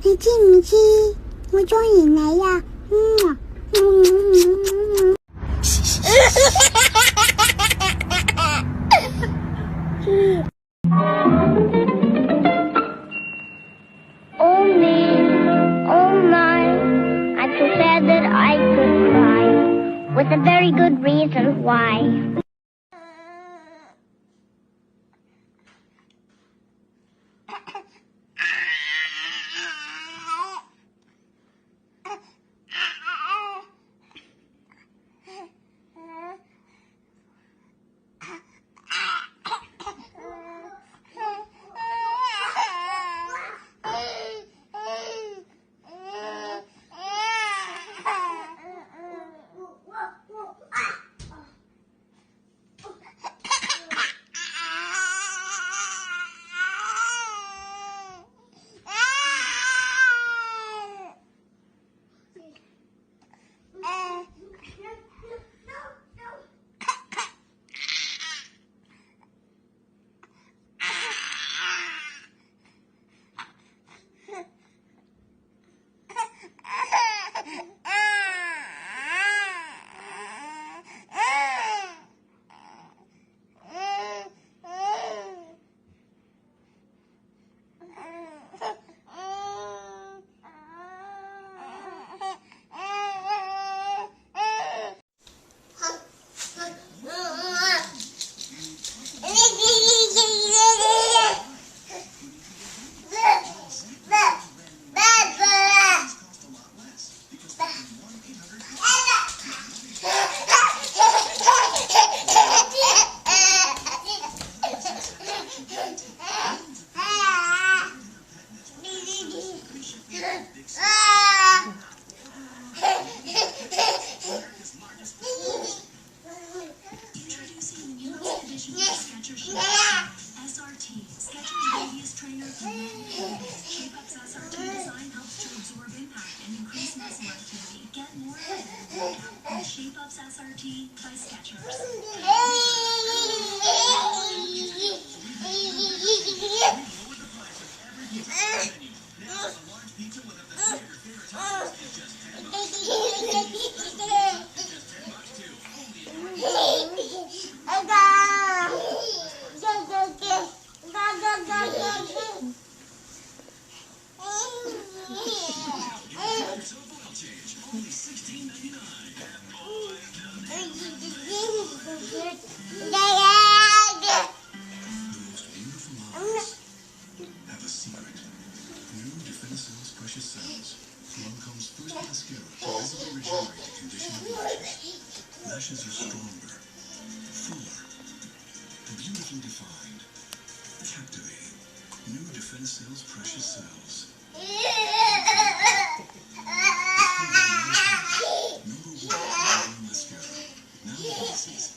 你知唔知我中意你啊？Oh me, oh my, I'm so sad that I could cry, with a very good reason why. SRT, Skechers Radius Trainer Community. Shape-Up's SRT design helps to absorb impact and increase muscle activity. Get more out of your workout with Shape-Up's SRT by Skechers. Have a secret. New Definicells Precious Cells. Lancôme's first mascara to visibly regenerate the condition of lashes. Lashes are stronger, fuller, beautifully defined, captivating. New Definicells Precious Cells. Number one mascara. Now glasses.